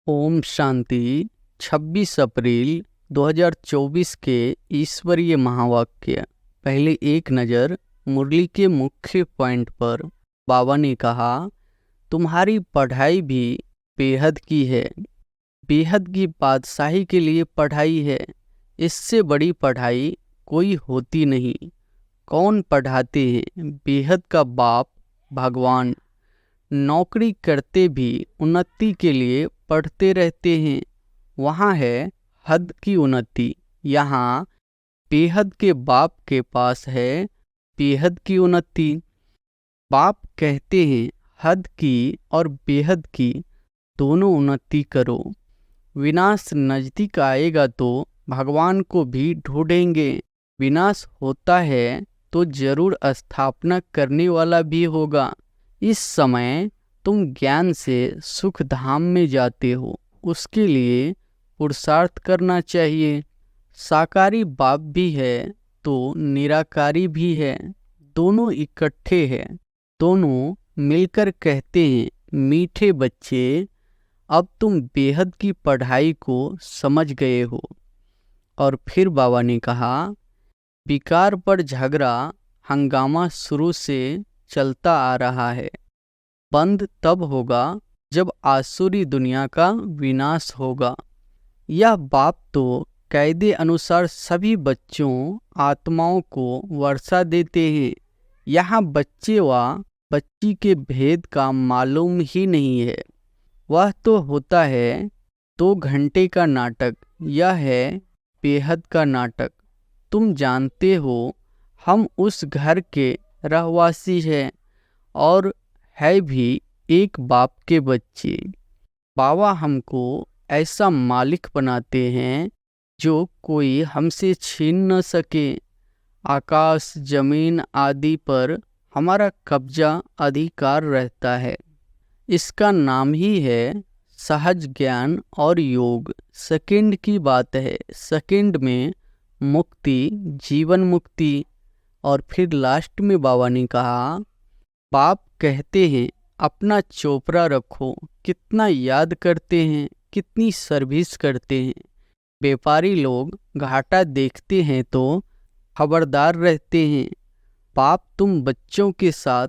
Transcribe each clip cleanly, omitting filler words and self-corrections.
ओम शांति। 26 अप्रैल 2024 के ईश्वरीय महावाक्य। पहले एक नज़र मुरली के मुख्य पॉइंट पर। बाबा ने कहा, तुम्हारी पढ़ाई भी बेहद की है। बेहद की बादशाही के लिए पढ़ाई है। इससे बड़ी पढ़ाई कोई होती नहीं। कौन पढ़ाते हैं? बेहद का बाप भगवान। नौकरी करते भी उन्नति के लिए पढ़ते रहते हैं। वहाँ है हद की उन्नति। यहाँ बेहद के बाप के पास है बेहद की उन्नति। बाप कहते हैं हद की और बेहद की दोनों उन्नति करो। विनाश नज़दीक आएगा तो भगवान को भी ढूंढेंगे। विनाश होता है तो जरूर स्थापना करने वाला भी होगा। इस समय तुम ज्ञान से सुख धाम में जाते हो, उसके लिए पुरुषार्थ करना चाहिए। साकारी बाप भी है तो निराकारी भी है, दोनों इकट्ठे हैं। दोनों मिलकर कहते हैं, मीठे बच्चे, अब तुम बेहद की पढ़ाई को समझ गए हो। और फिर बाबा ने कहा, विकार पर झगड़ा हंगामा शुरू से चलता आ रहा है। बंद तब होगा जब आसुरी दुनिया का विनाश होगा। यह बाप तो कायदे अनुसार सभी बच्चों आत्माओं को वर्षा देते हैं। यहाँ बच्चे व बच्ची के भेद का मालूम ही नहीं है। वह तो होता है 2 घंटे का नाटक। यह है बेहद का नाटक। तुम जानते हो हम उस घर के रहवासी हैं और है भी एक बाप के बच्चे। बाबा हमको ऐसा मालिक बनाते हैं जो कोई हमसे छीन न सके। आकाश जमीन आदि पर हमारा कब्जा अधिकार रहता है। इसका नाम ही है सहज ज्ञान और योग। सेकंड की बात है। सेकंड में मुक्ति, जीवन मुक्ति। और फिर लास्ट में बाबा ने कहा, बाप कहते हैं अपना चोपड़ा रखो। कितना याद करते हैं, कितनी सर्विस करते हैं। व्यापारी लोग घाटा देखते हैं तो खबरदार रहते हैं। बाप तुम बच्चों के साथ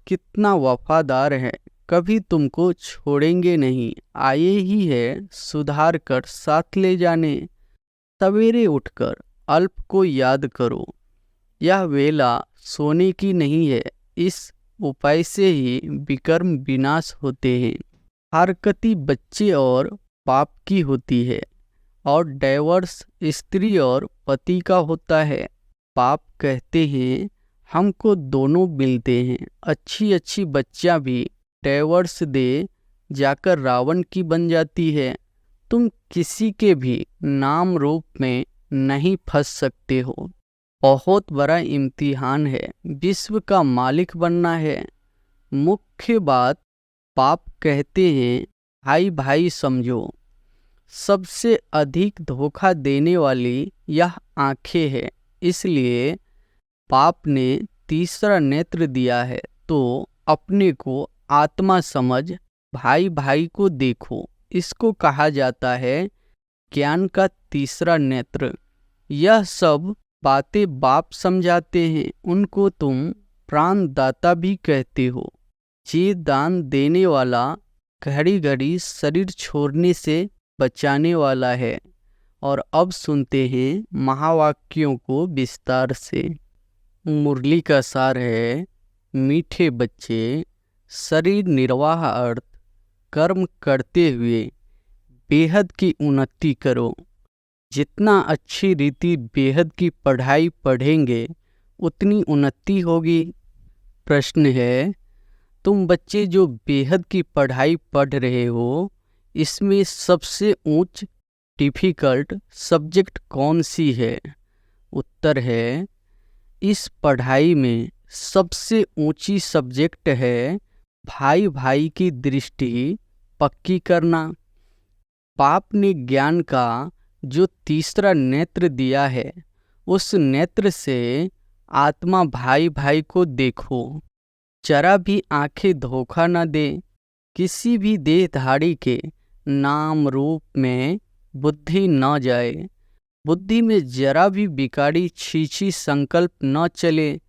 कितना वफादार है, कभी तुमको छोड़ेंगे नहीं। आए ही है सुधार कर साथ ले जाने। सवेरे उठकर अल्प को याद करो। यह वेला सोने की नहीं है। इस उपाय से ही विकर्म विनाश होते हैं। हरकती बच्चे और बाप की होती है और डाइवर्स स्त्री और पति का होता है। बाप कहते हैं हमको दोनों मिलते हैं। अच्छी अच्छी बच्चियां भी डाइवर्स दे जाकर रावण की बन जाती है। तुम किसी के भी नाम रूप में नहीं फंस सकते हो। बहुत बड़ा इम्तिहान है। विश्व का मालिक बनना है। मुख्य बात बाप कहते हैं भाई भाई समझो। सबसे अधिक धोखा देने वाली यह आंखें है। इसलिए बाप ने तीसरा नेत्र दिया है तो अपने को आत्मा समझ भाई भाई को देखो। इसको कहा जाता है ज्ञान का तीसरा नेत्र। यह सब बातें बाप समझाते हैं। उनको तुम प्राण दाता भी कहते हो। ये दान देने वाला घड़ी घड़ी शरीर छोड़ने से बचाने वाला है। और अब सुनते हैं महावाक्यों को विस्तार से। मुरली का सार है, मीठे बच्चे, शरीर निर्वाह अर्थ कर्म करते हुए बेहद की उन्नति करो। जितना अच्छी रीति बेहद की पढ़ाई पढ़ेंगे उतनी उन्नति होगी। प्रश्न है, तुम बच्चे जो बेहद की पढ़ाई पढ़ रहे हो, इसमें सबसे ऊंच डिफ़िकल्ट सब्जेक्ट कौन सी है? उत्तर है, इस पढ़ाई में सबसे ऊंची सब्जेक्ट है भाई भाई की दृष्टि पक्की करना। बाप ने ज्ञान का जो तीसरा नेत्र दिया है, उस नेत्र से आत्मा भाई भाई को देखो। जरा भी आंखें धोखा न दे। किसी भी देहधारी के नाम रूप में बुद्धि न जाए, बुद्धि में जरा भी बिगाड़ी छीछी संकल्प न चले,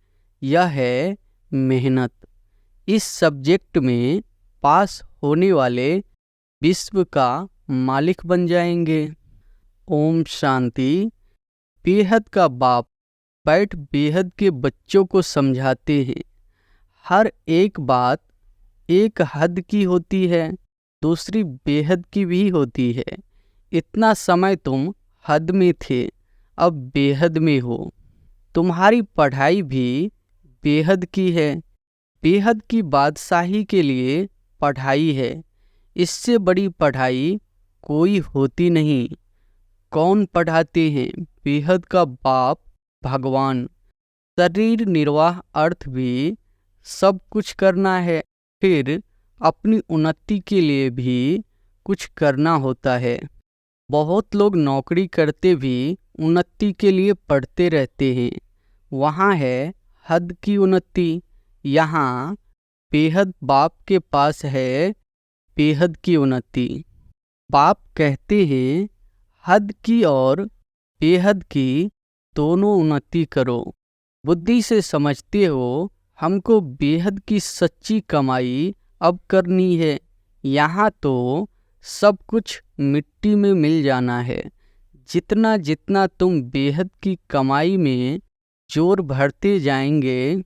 यह है मेहनत। इस सब्जेक्ट में पास होने वाले विश्व का मालिक बन जाएंगे। ओम शांति। बेहद का बाप बैठ बेहद के बच्चों को समझाते हैं। हर एक बात एक हद की होती है, दूसरी बेहद की भी होती है। इतना समय तुम हद में थे, अब बेहद में हो। तुम्हारी पढ़ाई भी बेहद की है। बेहद की बादशाही के लिए पढ़ाई है। इससे बड़ी पढ़ाई कोई होती नहीं। कौन पढ़ाते हैं? बेहद का बाप भगवान। शरीर निर्वाह अर्थ भी सब कुछ करना है, फिर अपनी उन्नति के लिए भी कुछ करना होता है। बहुत लोग नौकरी करते भी उन्नति के लिए पढ़ते रहते हैं। वहाँ है हद की उन्नति, यहाँ बेहद बाप के पास है बेहद की उन्नति। बाप कहते हैं हद की और बेहद की दोनों उन्नति करो। बुद्धि से समझते हो हमको बेहद की सच्ची कमाई अब करनी है। यहाँ तो सब कुछ मिट्टी में मिल जाना है। जितना जितना तुम बेहद की कमाई में जोर भरते जाएंगे,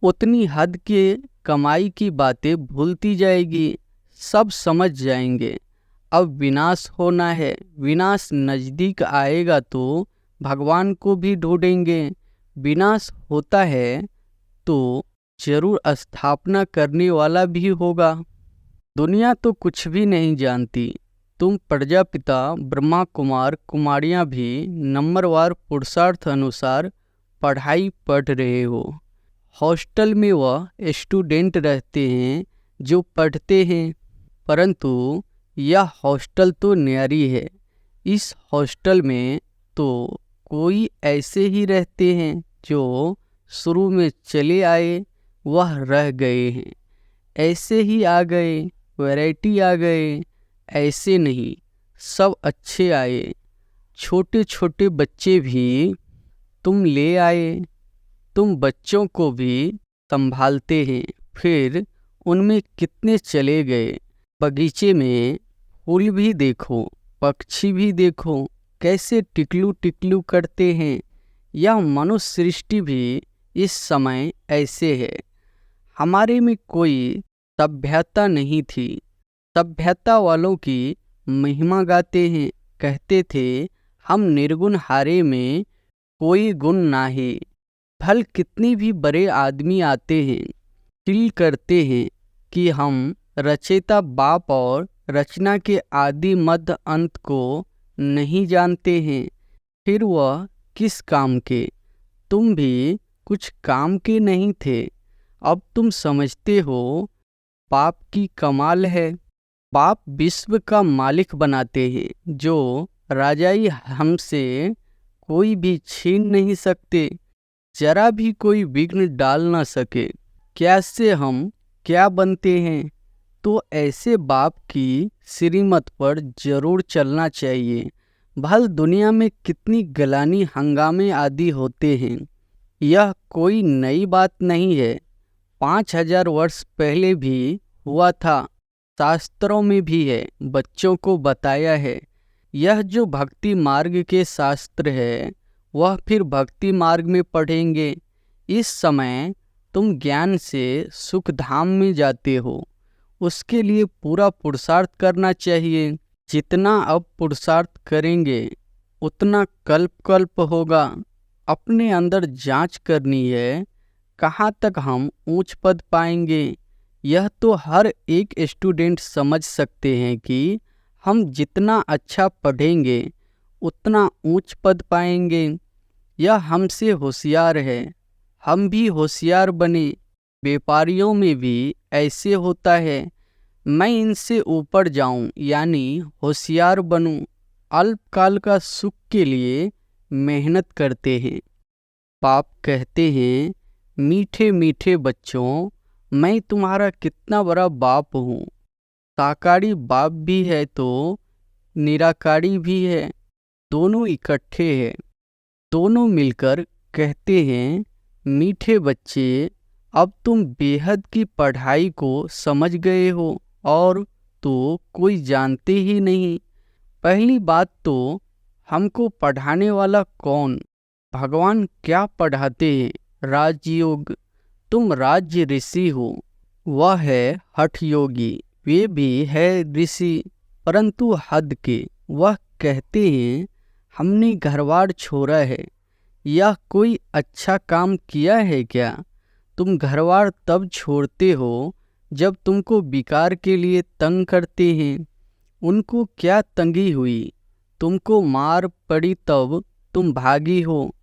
उतनी हद के कमाई की बातें भूलती जाएगी। सब समझ जाएंगे अब विनाश होना है। विनाश नज़दीक आएगा तो भगवान को भी ढूंढेंगे। विनाश होता है तो जरूर स्थापना करने वाला भी होगा। दुनिया तो कुछ भी नहीं जानती। तुम प्रजापिता ब्रह्मा कुमार कुमारियाँ भी नंबरवार पुरुषार्थ अनुसार पढ़ाई पढ़ रहे हो। हॉस्टल में वह स्टूडेंट रहते हैं जो पढ़ते हैं, परंतु यह हॉस्टल तो न्यारी है। इस हॉस्टल में तो कोई ऐसे ही रहते हैं जो शुरू में चले आए वह रह गए हैं, ऐसे ही आ गए, वैरायटी आ गए, ऐसे नहीं सब अच्छे आए। छोटे छोटे बच्चे भी तुम ले आए। तुम बच्चों को भी संभालते हैं, फिर उनमें कितने चले गए। बगीचे में फूल भी देखो, पक्षी भी देखो, कैसे टिकलू टिकलू करते हैं। यह मनुष्य सृष्टि भी इस समय ऐसे है। हमारे में कोई सभ्यता नहीं थी। सभ्यता वालों की महिमा गाते हैं, कहते थे हम निर्गुण हारे में कोई गुण नाही। फल कितनी भी बड़े आदमी आते हैं, फील करते हैं कि हम रचयिता बाप और रचना के आदि मध्य अंत को नहीं जानते हैं। फिर वह किस काम के? तुम भी कुछ काम के नहीं थे। अब तुम समझते हो बाप की कमाल है। बाप विश्व का मालिक बनाते हैं, जो राजाई हमसे कोई भी छीन नहीं सकते। जरा भी कोई विघ्न डाल ना सके। क्या से हम क्या बनते हैं? तो ऐसे बाप की श्रीमत पर जरूर चलना चाहिए। भल दुनिया में कितनी गलानी हंगामे आदि होते हैं, यह कोई नई बात नहीं है। 5000 वर्ष पहले भी हुआ था। शास्त्रों में भी है, बच्चों को बताया है। यह जो भक्ति मार्ग के शास्त्र है वह फिर भक्ति मार्ग में पढ़ेंगे। इस समय तुम ज्ञान से सुख धाम में जाते हो, उसके लिए पूरा पुरुषार्थ करना चाहिए। जितना अब पुरुषार्थ करेंगे उतना कल्प कल्प होगा। अपने अंदर जांच करनी है, कहाँ तक हम ऊंच पद पाएंगे। यह तो हर एक स्टूडेंट समझ सकते हैं कि हम जितना अच्छा पढ़ेंगे उतना ऊंच पद पाएंगे। यह हमसे होशियार है, हम भी होशियार बने। व्यापारियों में भी ऐसे होता है। मैं इनसे ऊपर जाऊं यानी होशियार बनूं। अल्पकाल का सुख के लिए मेहनत करते हैं। बाप कहते हैं मीठे मीठे बच्चों, मैं तुम्हारा कितना बड़ा बाप हूँ। साकारी बाप भी है तो निराकारी भी है, दोनों इकट्ठे हैं। दोनों मिलकर कहते हैं, मीठे बच्चे, अब तुम बेहद की पढ़ाई को समझ गए हो और तो कोई जानते ही नहीं। पहली बात तो हमको पढ़ाने वाला कौन? भगवान क्या पढ़ाते हैं? राजयोग। तुम राज्य ऋषि हो, वह है हठ योगी। वे भी है ऋषि, परंतु हद के। वह कहते हैं, हमने घरबार छोड़ा है। यह कोई अच्छा काम किया है क्या? तुम घरबार तब छोड़ते हो जब तुमको विकार के लिए तंग करते हैं। उनको क्या तंगी हुई? तुमको मार पड़ी तब तुम भागी हो।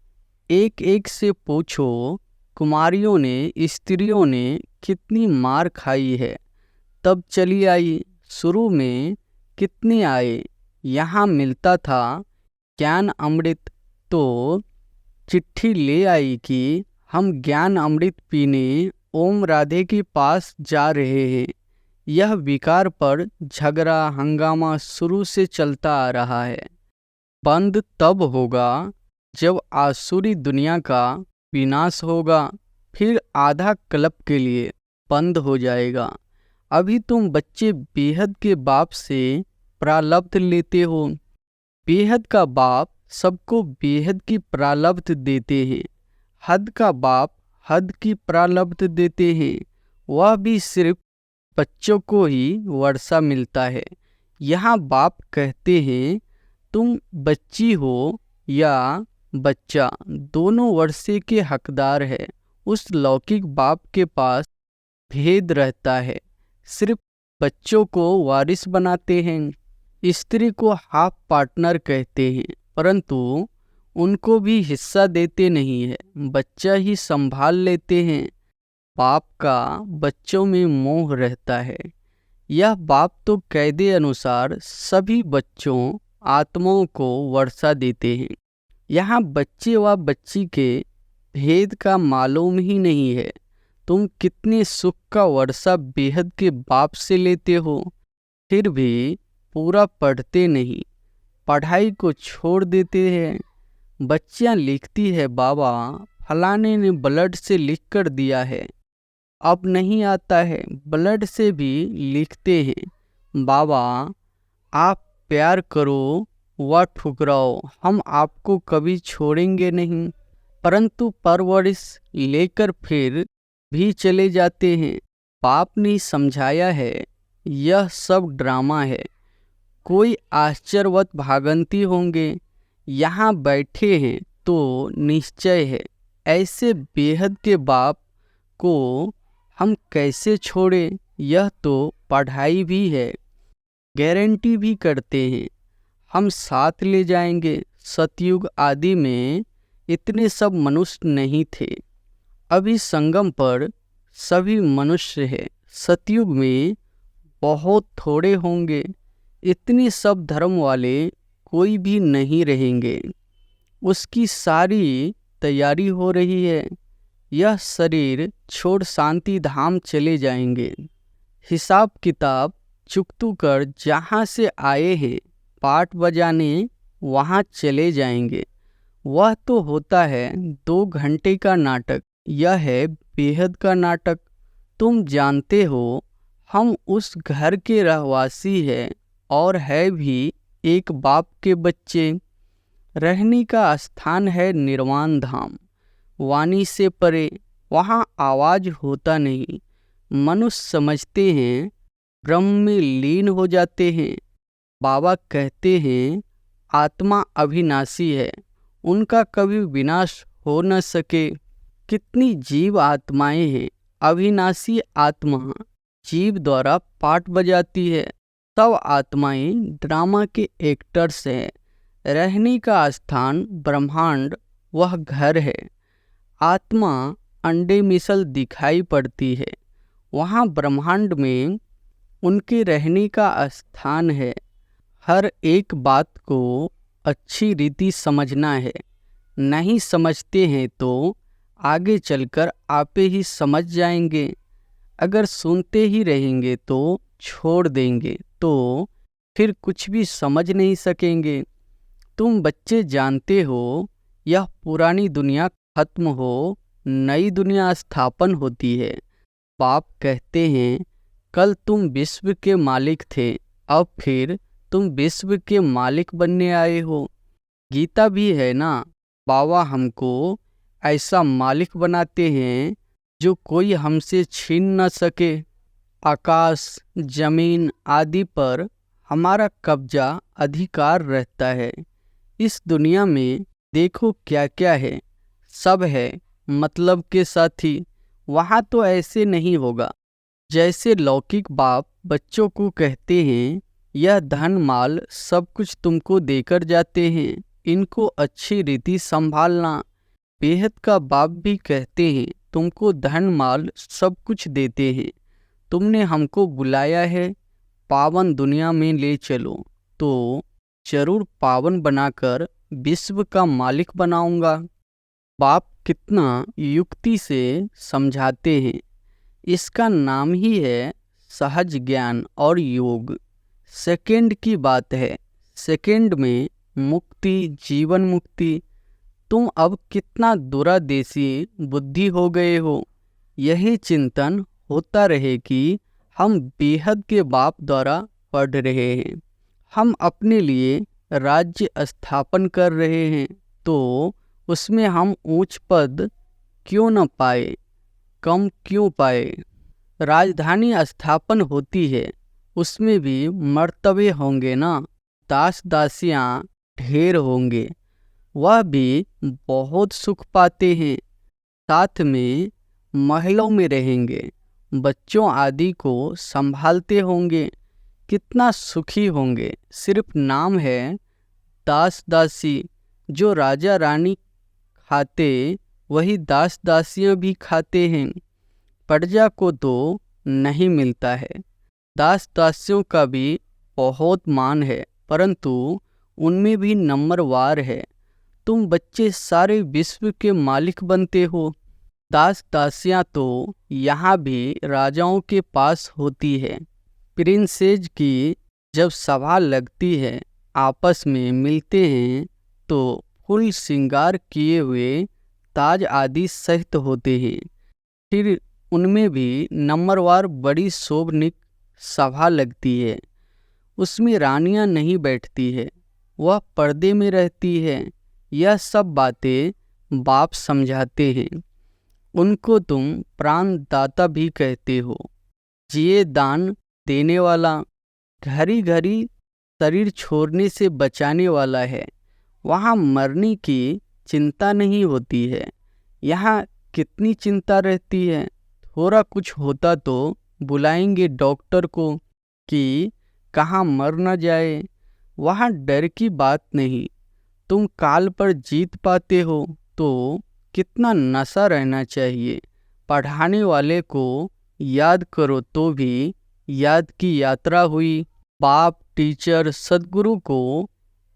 एक एक से पूछो, कुमारियों ने, स्त्रियों ने कितनी मार खाई है, तब चली आई। शुरू में कितने आए, यहाँ मिलता था ज्ञान अमृत, तो चिट्ठी ले आई कि हम ज्ञान अमृत पीने ओम राधे के पास जा रहे हैं। यह विकार पर झगड़ा हंगामा शुरू से चलता आ रहा है। बंद तब होगा जब आसुरी दुनिया का विनाश होगा, फिर आधा कल्प के लिए बंद हो जाएगा। अभी तुम बच्चे बेहद के बाप से प्रारब्ध लेते हो। बेहद का बाप सबको बेहद की प्रारब्ध देते हैं। हद का बाप हद की प्रारब्ध देते हैं। वह भी सिर्फ बच्चों को ही वर्षा मिलता है। यहाँ बाप कहते हैं, तुम बच्ची हो या बच्चा, दोनों वर्षे के हकदार है। उस लौकिक बाप के पास भेद रहता है, सिर्फ बच्चों को वारिस बनाते हैं। स्त्री को हाफ पार्टनर कहते हैं, परंतु उनको भी हिस्सा देते नहीं है, बच्चा ही संभाल लेते हैं। बाप का बच्चों में मोह रहता है। यह बाप तो कायदे अनुसार सभी बच्चों आत्माओं को वर्षा देते हैं। यहाँ बच्चे व बच्ची के भेद का मालूम ही नहीं है। तुम कितने सुख का वर्षा बेहद के बाप से लेते हो, फिर भी पूरा पढ़ते नहीं, पढ़ाई को छोड़ देते हैं। बच्चियाँ लिखती है, बाबा फलाने ने ब्लड से लिख कर दिया है, अब नहीं आता है। ब्लड से भी लिखते हैं, बाबा आप प्यार करो व ठुकराओ, हम आपको कभी छोड़ेंगे नहीं। परंतु परवरिश लेकर फिर भी चले जाते हैं। बाप ने समझाया है, यह सब ड्रामा है। कोई आश्चर्यवत भागंती होंगे, यहाँ बैठे हैं तो निश्चय है। ऐसे बेहद के बाप को हम कैसे छोड़ें? यह तो पढ़ाई भी है, गारंटी भी करते हैं, हम साथ ले जाएंगे। सतयुग आदि में इतने सब मनुष्य नहीं थे, अभी संगम पर सभी मनुष्य है। सतयुग में बहुत थोड़े होंगे, इतने सब धर्म वाले कोई भी नहीं रहेंगे। उसकी सारी तैयारी हो रही है। यह शरीर छोड़ शांति धाम चले जाएंगे। हिसाब किताब चुकतू कर जहाँ से आए हैं पाठ बजाने वहाँ चले जाएंगे। वह तो होता है 2 घंटे का नाटक, यह है बेहद का नाटक। तुम जानते हो हम उस घर के रहवासी हैं और है भी एक बाप के बच्चे। रहने का स्थान है निर्वाण धाम, वाणी से परे, वहाँ आवाज होता नहीं। मनुष्य समझते हैं ब्रह्म में लीन हो जाते हैं। बाबा कहते हैं आत्मा अविनाशी है, उनका कभी विनाश हो न सके। कितनी जीव आत्माएं हैं, अविनाशी आत्मा जीव द्वारा पाठ बजाती है। सब आत्माएं ड्रामा के एक्टर्स हैं। रहने का स्थान ब्रह्मांड वह घर है। आत्मा अंडे मिसल दिखाई पड़ती है, वहाँ ब्रह्मांड में उनके रहने का स्थान है। हर एक बात को अच्छी रीति समझना है, नहीं समझते हैं तो आगे चलकर आपे ही समझ जाएंगे। अगर सुनते ही रहेंगे तो छोड़ देंगे तो फिर कुछ भी समझ नहीं सकेंगे। तुम बच्चे जानते हो, यह पुरानी दुनिया खत्म हो, नई दुनिया स्थापन होती है। बाप कहते हैं, कल तुम विश्व के मालिक थे, अब फिर तुम विश्व के मालिक बनने आए हो। गीता भी है ना, बाबा हमको ऐसा मालिक बनाते हैं जो कोई हमसे छीन न सके। आकाश, जमीन आदि पर हमारा कब्जा अधिकार रहता है। इस दुनिया में देखो क्या क्या है, सब है मतलब के साथी। वहाँ तो ऐसे नहीं होगा। जैसे लौकिक बाप बच्चों को कहते हैं, यह धन माल सब कुछ तुमको देकर जाते हैं, इनको अच्छी रीति संभालना। बेहद का बाप भी कहते हैं, तुमको धन माल सब कुछ देते हैं, तुमने हमको बुलाया है, पावन दुनिया में ले चलो, तो जरूर पावन बनाकर विश्व का मालिक बनाऊंगा। बाप कितना युक्ति से समझाते हैं। इसका नाम ही है सहज ज्ञान और योग। सेकंड की बात है, सेकंड में मुक्ति, जीवन मुक्ति। तुम अब कितना दूरादेशी बुद्धि हो गए हो। यही चिंतन होता रहे कि हम बेहद के बाप द्वारा पढ़ रहे हैं, हम अपने लिए राज्य स्थापन कर रहे हैं, तो उसमें हम ऊंच पद क्यों न पाए, कम क्यों पाए। राजधानी स्थापन होती है, उसमें भी मर्तबे होंगे ना, दास दासियाँ ढेर होंगे, वह भी बहुत सुख पाते हैं। साथ में महलों में रहेंगे, बच्चों आदि को संभालते होंगे, कितना सुखी होंगे। सिर्फ नाम है दास दासी। जो राजा रानी खाते वही दास दासियां भी खाते हैं। प्रजा को तो नहीं मिलता है। दास दासियों का भी बहुत मान है, परंतु उनमें भी नंबरवार है। तुम बच्चे सारे विश्व के मालिक बनते हो। दास दासियां तो यहाँ भी राजाओं के पास होती है। प्रिंसेज की जब सभा लगती है, आपस में मिलते हैं, तो फुल श्रृंगार किए हुए ताज आदि सहित होते हैं। फिर उनमें भी नंबरवार बड़ी शोभनीक सभा लगती है। उसमें रानियां नहीं बैठती है, वह पर्दे में रहती है। यह सब बातें बाप समझाते हैं। उनको तुम प्राणदाता भी कहते हो। जिए दान देने वाला, घड़ी घड़ी शरीर छोड़ने से बचाने वाला है। वहाँ मरने की चिंता नहीं होती है। यहाँ कितनी चिंता रहती है। थोड़ा कुछ होता तो बुलाएंगे डॉक्टर को कि कहाँ मर न जाए। वहाँ डर की बात नहीं। तुम काल पर जीत पाते हो तो कितना नशा रहना चाहिए। पढ़ाने वाले को याद करो तो भी याद की यात्रा हुई। बाप, टीचर, सद्गुरु को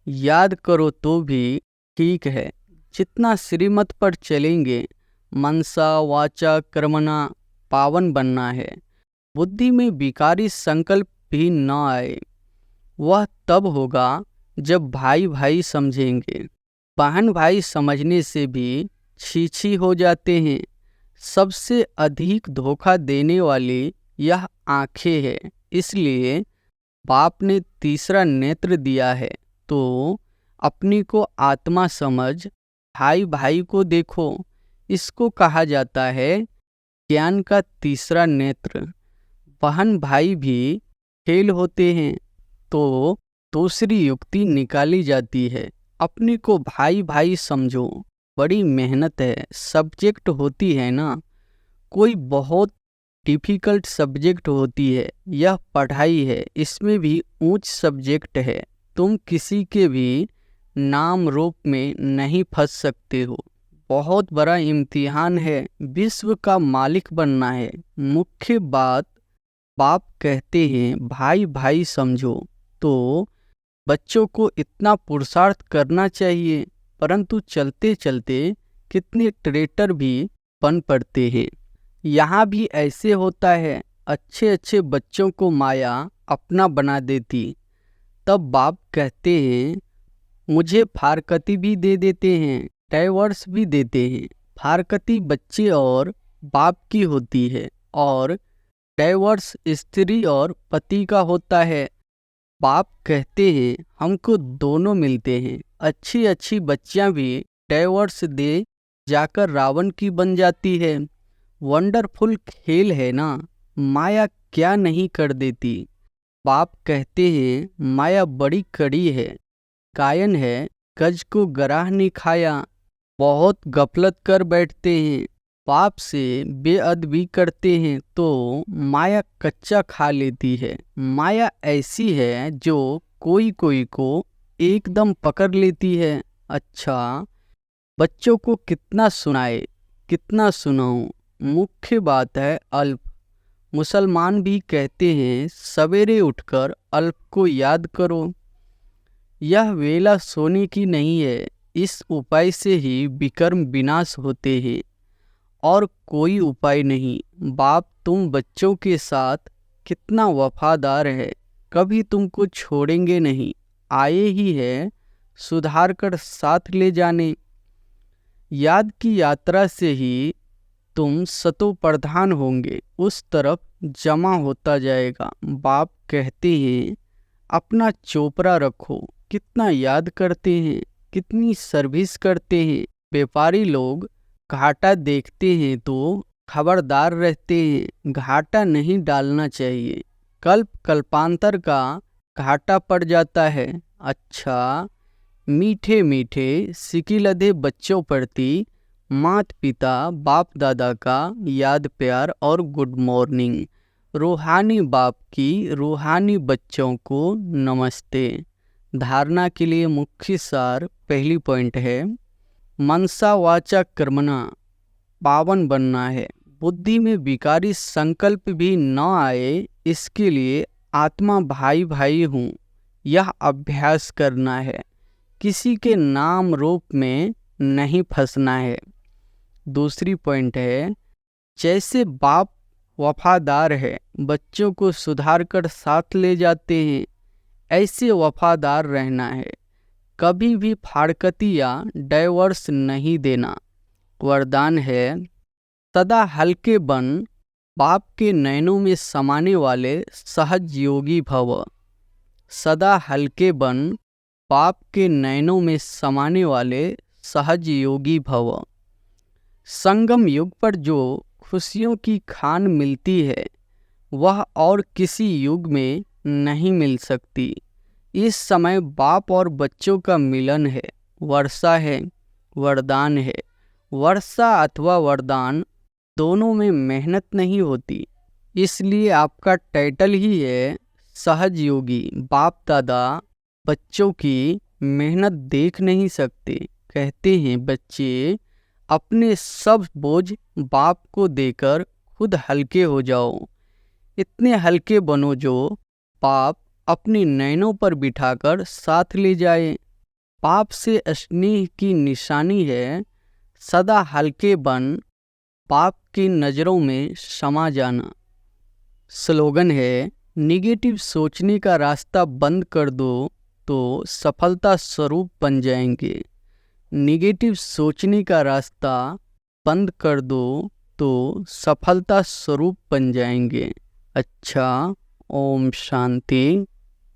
याद करो तो भी ठीक है। जितना श्रीमत पर चलेंगे, मनसा वाचा कर्मणा पावन बनना है। बुद्धि में विकारी संकल्प भी न आए। वह तब होगा जब भाई भाई समझेंगे। बहन भाई समझने से भी छी हो जाते हैं। सबसे अधिक धोखा देने वाली यह आंखें हैं। इसलिए बाप ने तीसरा नेत्र दिया है, तो अपनी को आत्मा समझ भाई भाई को देखो। इसको कहा जाता है ज्ञान का तीसरा नेत्र। बहन भाई भी फेल होते हैं तो दूसरी युक्ति निकाली जाती है। अपने को भाई भाई समझो। बड़ी मेहनत है, सब्जेक्ट होती है ना, कोई बहुत डिफ़िकल्ट सब्जेक्ट होती है। यह पढ़ाई है, इसमें भी ऊंच सब्जेक्ट है। तुम किसी के भी नाम रूप में नहीं फंस सकते हो। बहुत बड़ा इम्तिहान है, विश्व का मालिक बनना है। मुख्य बात बाप कहते हैं भाई भाई समझो, तो बच्चों को इतना पुरुषार्थ करना चाहिए। परंतु चलते चलते कितने ट्रेटर भी बन पड़ते हैं। यहाँ भी ऐसे होता है। अच्छे अच्छे बच्चों को माया अपना बना देती। तब बाप कहते हैं मुझे फारकती भी दे देते हैं, डाइवर्स भी देते हैं। फारकती बच्चे और बाप की होती है और डाइवर्स स्त्री और पति का होता है। बाप कहते हैं हमको दोनों मिलते हैं। अच्छी अच्छी बच्चियां भी डाइवर्स दे जाकर रावण की बन जाती है। वंडरफुल खेल है ना, माया क्या नहीं कर देती। बाप कहते हैं माया बड़ी कड़ी है, कायन है गज को गराह ने खाया। बहुत गफलत कर बैठते हैं, पाप से बेअदबी करते हैं तो माया कच्चा खा लेती है। माया ऐसी है जो कोई कोई को एकदम पकड़ लेती है। अच्छा, बच्चों को कितना सुनाए, कितना सुनाऊं, मुख्य बात है अल्प। मुसलमान भी कहते हैं सवेरे उठकर अल्प को याद करो। यह वेला सोने की नहीं है, इस उपाय से ही विकर्म विनाश होते हैं और कोई उपाय नहीं। बाप तुम बच्चों के साथ कितना वफादार है, कभी तुमको छोड़ेंगे नहीं। आए ही है सुधार कर साथ ले जाने। याद की यात्रा से ही तुम सतो प्रधान होंगे, उस तरफ जमा होता जाएगा। बाप कहते हैं अपना चोपड़ा रखो, कितना याद करते हैं, कितनी सर्विस करते हैं। व्यापारी लोग घाटा देखते हैं तो खबरदार रहते हैं, घाटा नहीं डालना चाहिए, कल्प कल्पांतर का घाटा पड़ जाता है। अच्छा, मीठे मीठे सिकिलधे बच्चों प्रति माता पिता बाप दादा का याद प्यार और गुड मॉर्निंग। रूहानी बाप की रूहानी बच्चों को नमस्ते। धारणा के लिए मुख्य सार पहली पॉइंट है मनसा वाचा कर्मणा, पावन बनना है। बुद्धि में विकारी संकल्प भी न आए, इसके लिए आत्मा भाई भाई हूँ यह अभ्यास करना है। किसी के नाम रूप में नहीं फंसना है। दूसरी पॉइंट है जैसे बाप वफादार है, बच्चों को सुधार कर साथ ले जाते हैं, ऐसे वफादार रहना है। कभी भी फाड़कती या डाइवर्स नहीं देना। वरदान है सदा हल्के बन, बाप के नयनों में समाने वाले सहज योगी भव। सदा हल्के बन, बाप के नयनों में समाने वाले सहज योगी भव। संगम युग पर जो खुशियों की खान मिलती है वह और किसी युग में नहीं मिल सकती। इस समय बाप और बच्चों का मिलन है, वर्षा है, वरदान है। वर्षा अथवा वरदान दोनों में मेहनत नहीं होती, इसलिए आपका टाइटल ही है सहज योगी। बाप दादा बच्चों की मेहनत देख नहीं सकते, कहते हैं बच्चे अपने सब बोझ बाप को देकर खुद हल्के हो जाओ। इतने हल्के बनो जो बाप अपनी नैनों पर बिठाकर साथ ले जाए। पाप से स्नेह की निशानी है सदा हल्के बन, पाप की नज़रों में समा जाना। स्लोगन है निगेटिव सोचने का रास्ता बंद कर दो तो सफलता स्वरूप बन जाएंगे। निगेटिव सोचने का रास्ता बंद कर दो तो सफलता स्वरूप बन जाएंगे। अच्छा, ओम शांति।